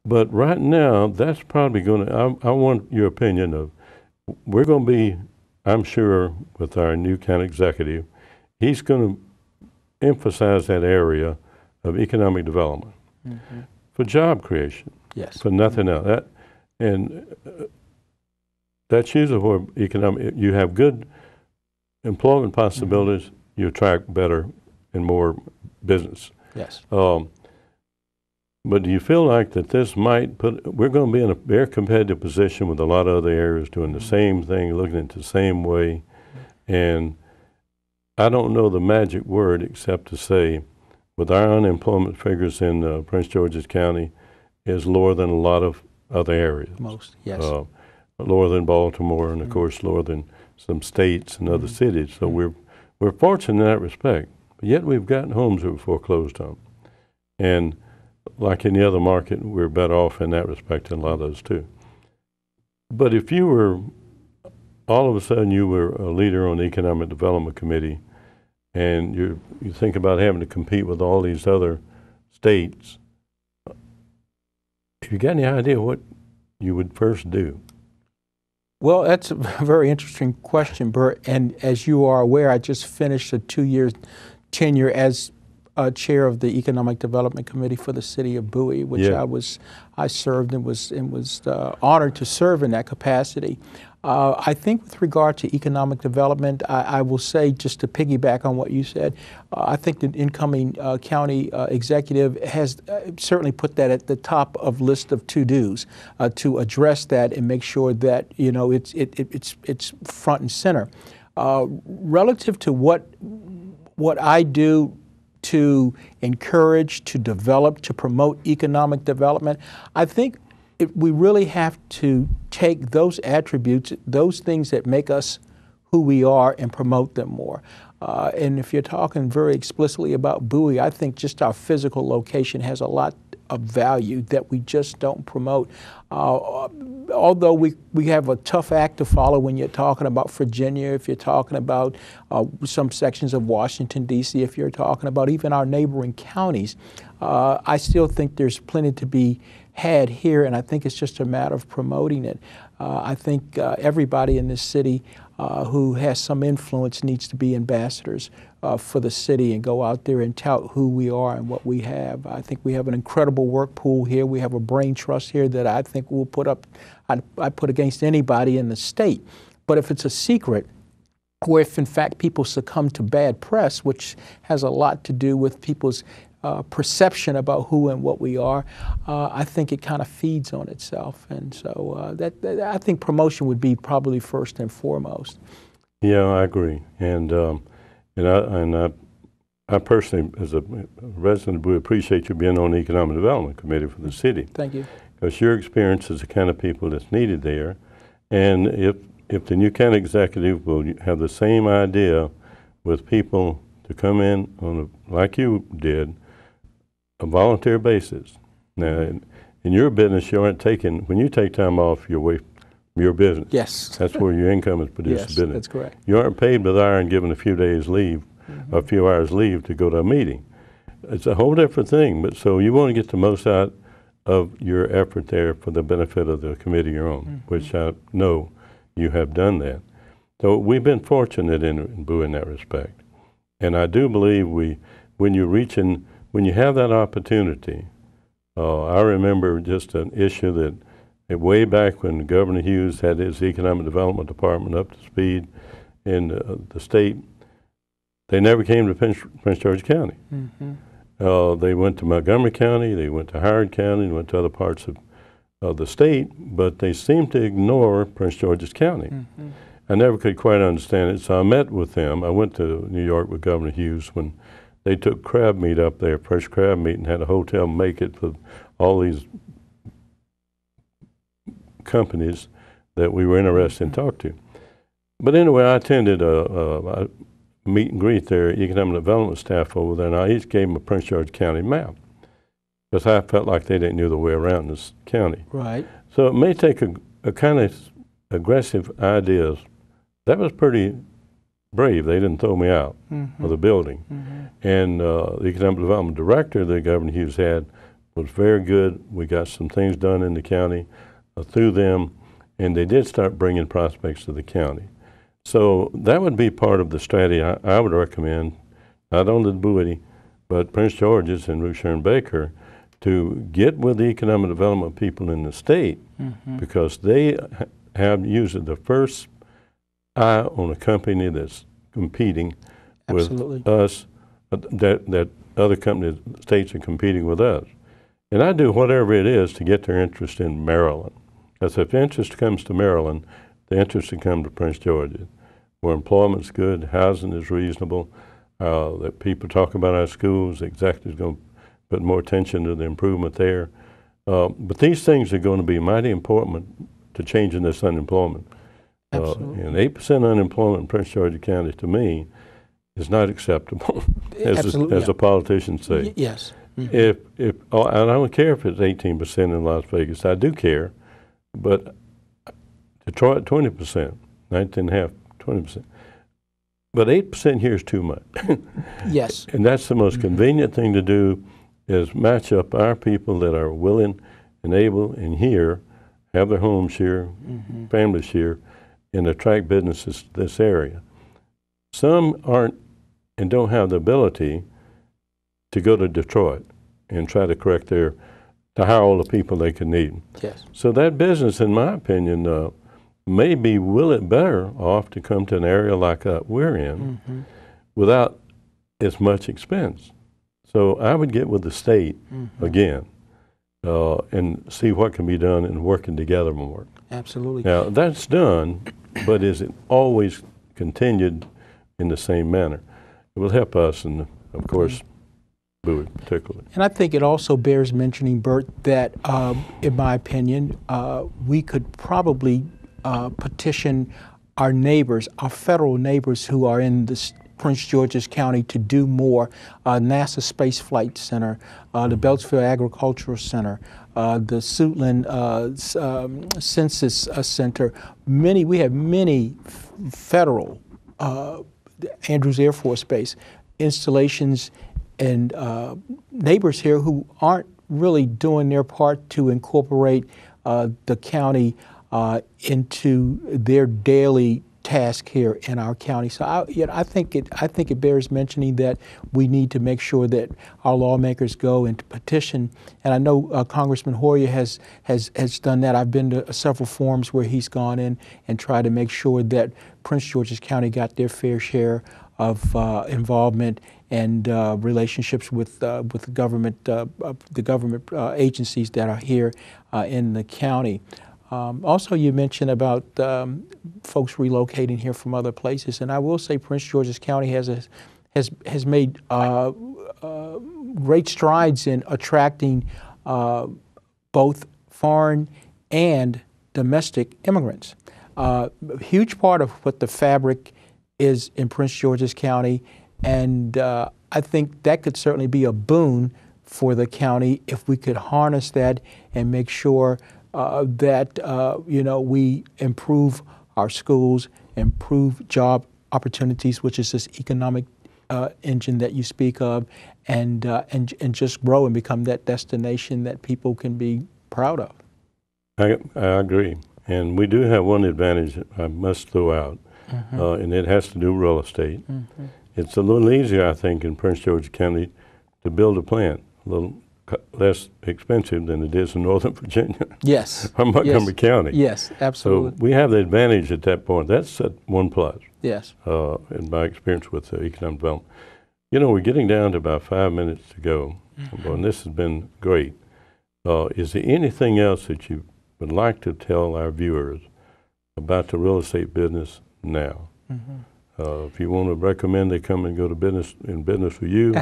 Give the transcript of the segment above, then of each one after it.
But right now, that's probably going to, I want your opinion of, we're going to be, I'm sure, with our new county executive, he's going to emphasize that area of economic development for job creation, Yes. for nothing else. That's usually where you have good employment possibilities, you attract better and more business. Yes. But do you feel like that this might we're going to be in a very competitive position with a lot of other areas doing the same thing, looking at it the same way, and I don't know the magic word except to say, with our unemployment figures in Prince George's County is lower than a lot of other areas. Most, yes. Lower than Baltimore, and of course lower than some states and other cities. So we're fortunate in that respect. But yet we've gotten homes that were foreclosed on, and like any other market, we're better off in that respect than a lot of those too. But if you were, all of a sudden you were a leader on the Economic Development Committee, and you think about having to compete with all these other states, have you got any idea what you would first do? Well, that's a very interesting question, Bert. And as you are aware, I just finished a 2-year tenure as chair of the Economic Development Committee for the city of Bowie, which I served and was honored to serve in that capacity. I think with regard to economic development, I will say, just to piggyback on what you said, I think the incoming county executive has certainly put that at the top of list of to-dos to address that and make sure that it's front and center. Relative to what I do to encourage, to develop, to promote economic development, I think we really have to take those attributes, those things that make us who we are, and promote them more. And if you're talking very explicitly about Bowie, I think just our physical location has a lot of value that we just don't promote. Although we have a tough act to follow when you're talking about Virginia, if you're talking about some sections of Washington, D.C., if you're talking about even our neighboring counties, I still think there's plenty to be had here, and I think it's just a matter of promoting it. I think everybody in this city who has some influence needs to be ambassadors for the city and go out there and tout who we are and what we have. I think we have an incredible work pool here. We have a brain trust here that I think we'll I'd put against anybody in the state. But if it's a secret, or if in fact people succumb to bad press, which has a lot to do with people's perception about who and what we are, I think it kind of feeds on itself. And so I think promotion would be probably first and foremost. Yeah, I agree. And I personally, as a resident, would appreciate you being on the Economic Development Committee for the city. Thank you. Because your experience is the kind of people that's needed there. And if the new county executive will have the same idea with people to come in on like you did, a volunteer basis. Now, in your business, you aren't taking, when you take time off, you're away from your business. Yes. That's where your income is produced. Yes, business. that's correct. You aren't paid with iron given a few days leave, a few hours leave to go to a meeting. It's a whole different thing, but so you want to get the most out of your effort there for the benefit of the committee you're on, which I know you have done that. So we've been fortunate in Bowie in that respect. And I do believe when you have that opportunity, I remember just an issue that way back when Governor Hughes had his Economic Development Department up to speed in the state, they never came to Prince George County. They went to Montgomery County, they went to Howard County, and went to other parts of the state, but they seemed to ignore Prince George's County. I never could quite understand it, so I met with them. I went to New York with Governor Hughes when they took crab meat up there, fresh crab meat, and had a hotel make it for all these companies that we were interested in talking to. But anyway, I attended a meet and greet their economic development staff over there, and I each gave them a Prince George County map because I felt like they didn't know the way around this county. Right. So it may take a kind of aggressive ideas. That was pretty brave. They didn't throw me out of the building. And the economic development director that Governor Hughes had was very good. We got some things done in the county through them, and they did start bringing prospects to the county. So that would be part of the strategy I would recommend, not only the Bowie, but Prince George's and Ruth Sharon Baker, to get with the economic development people in the state, because they have usually the first eye on a company that's competing with us, that other companies, states are competing with us. And I do whatever it is to get their interest in Maryland. Because if interest comes to Maryland, the interest will come to Prince George's, where employment's good, housing is reasonable, that people talk about our schools, the executive's going to put more attention to the improvement there. But these things are going to be mighty important to changing this unemployment. And 8% unemployment in Prince George's County, to me, is not acceptable, as the politicians say. Yes. And I don't care if it's 18% in Las Vegas. I do care, but Detroit 20%, 19.5%, 20%. But 8% here is too much. Yes. And that's the most convenient thing to do, is match up our people that are willing and able and here, have their homes here, families here, and attract businesses to this area. Some aren't and don't have the ability to go to Detroit and try to to hire all the people they could need. Yes. So that business, in my opinion, may be better off to come to an area like we're in without as much expense. So I would get with the state again and see what can be done and working together more. Absolutely. Now, that's done, but is it always continued in the same manner? It will help us, and of course, Bowie particularly. And I think it also bears mentioning, Bert, that in my opinion, we could probably petition our neighbors, our federal neighbors who are in this Prince George's County, to do more. NASA Space Flight Center, the Beltsville Agricultural Center, the Suitland Census Center. We have many federal, Andrews Air Force Base, installations, and neighbors here who aren't really doing their part to incorporate the county into their daily task here in our county. So I think it bears mentioning that we need to make sure that our lawmakers go and petition. And I know Congressman Hoyer has done that. I've been to several forums where he's gone in and tried to make sure that Prince George's County got their fair share of involvement and relationships with the government agencies that are here in the county. Also, you mentioned about folks relocating here from other places, and I will say Prince George's County has made great strides in attracting both foreign and domestic immigrants. A huge part of what the fabric is in Prince George's County, and I think that could certainly be a boon for the county if we could harness that and make sure that we improve our schools, improve job opportunities, which is this economic engine that you speak of, and just grow and become that destination that people can be proud of. I agree, and we do have one advantage I must throw out, and it has to do with real estate. It's a little easier, I think, in Prince George's County to build a plant, a little less expensive than it is in Northern Virginia. Yes. Or Montgomery County. Yes, absolutely. So we have the advantage at that point. That's one plus. Yes. In my experience with economic development. We're getting down to about 5 minutes to go, and this has been great. Is there anything else that you would like to tell our viewers about the real estate business now? If you want to recommend they come and go to business with you,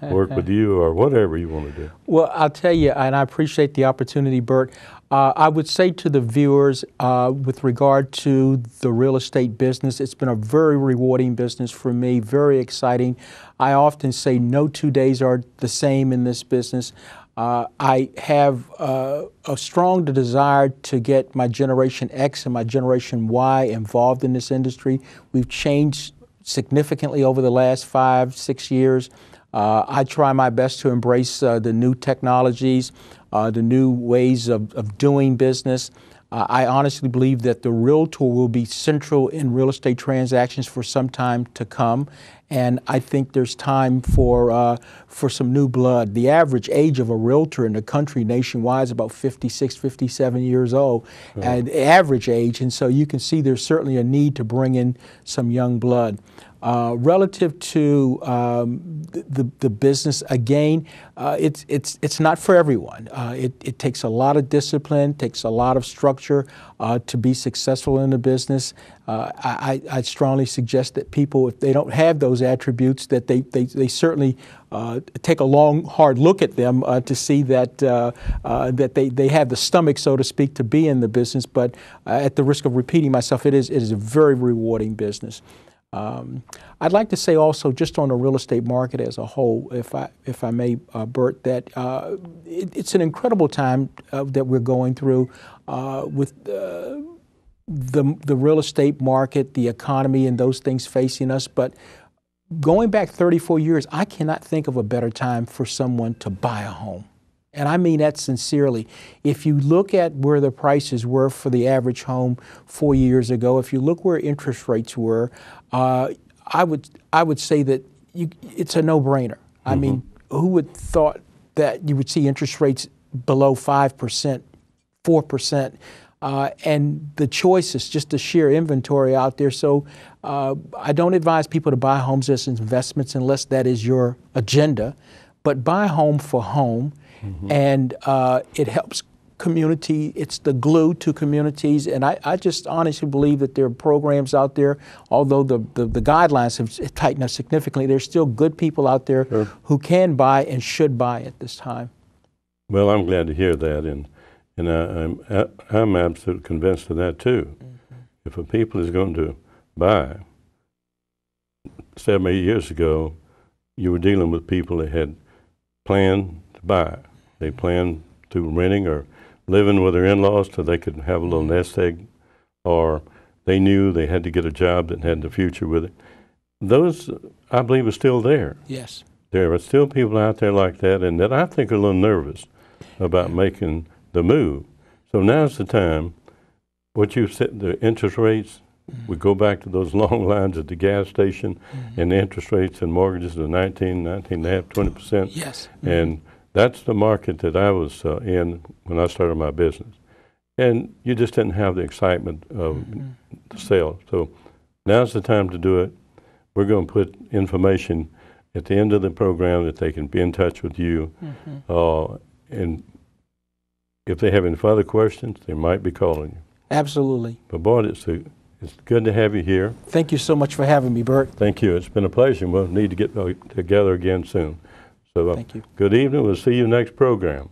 work with you, or whatever you want to do. Well, I'll tell you, and I appreciate the opportunity, Bert. I would say to the viewers, with regard to the real estate business, it's been a very rewarding business for me, very exciting. I often say no 2 days are the same in this business. I have a strong desire to get my Generation X and my Generation Y involved in this industry. We've changed significantly over the last 5-6 years. I try my best to embrace the new technologies, the new ways of doing business. I honestly believe that the realtor will be central in real estate transactions for some time to come, and I think there's time for some new blood. The average age of a realtor in the country nationwide is about 56, 57 years old, and average age, and so you can see there's certainly a need to bring in some young blood. Relative to the business, again, it's not for everyone. It takes a lot of discipline, takes a lot of structure to be successful in the business. I strongly suggest that people, if they don't have those attributes, that they certainly take a long, hard look at them to see that that they have the stomach, so to speak, to be in the business. But at the risk of repeating myself, it is a very rewarding business. I'd like to say also, just on the real estate market as a whole, if I may, Bert, that it's an incredible time that we're going through with the real estate market, the economy, and those things facing us. But going back 34 years, I cannot think of a better time for someone to buy a home. And I mean that sincerely. If you look at where the prices were for the average home 4 years ago, if you look where interest rates were, I would say that it's a no-brainer. I mean, who would thought that you would see interest rates below 5%, 4%, and the choices, just the sheer inventory out there. So I don't advise people to buy homes as investments unless that is your agenda, but buy home for home. And it helps community. It's the glue to communities. And I just honestly believe that there are programs out there, although the guidelines have tightened up significantly, there's still good people out there who can buy and should buy at this time. Well, I'm glad to hear that. And I'm absolutely convinced of that too. If a people is going to buy, 7 or 8 years ago, you were dealing with people that had planned to buy. They planned to renting or living with their in-laws so they could have a little nest egg, or they knew they had to get a job that had the future with it. Those, I believe, are still there. Yes. There are still people out there like that, and that I think are a little nervous about making the move. So now's the time. What you said, the interest rates, we go back to those long lines at the gas station, and the interest rates and mortgages are 19.5%, 20%. Yes. And that's the market that I was in when I started my business. And you just didn't have the excitement of the sale. So now's the time to do it. We're going to put information at the end of the program that they can be in touch with you. And if they have any further questions, they might be calling you. Absolutely. But boy, it's good to have you here. Thank you so much for having me, Bert. Thank you. It's been a pleasure. We'll need to get together again soon. So Thank you. Good evening. We'll see you next program.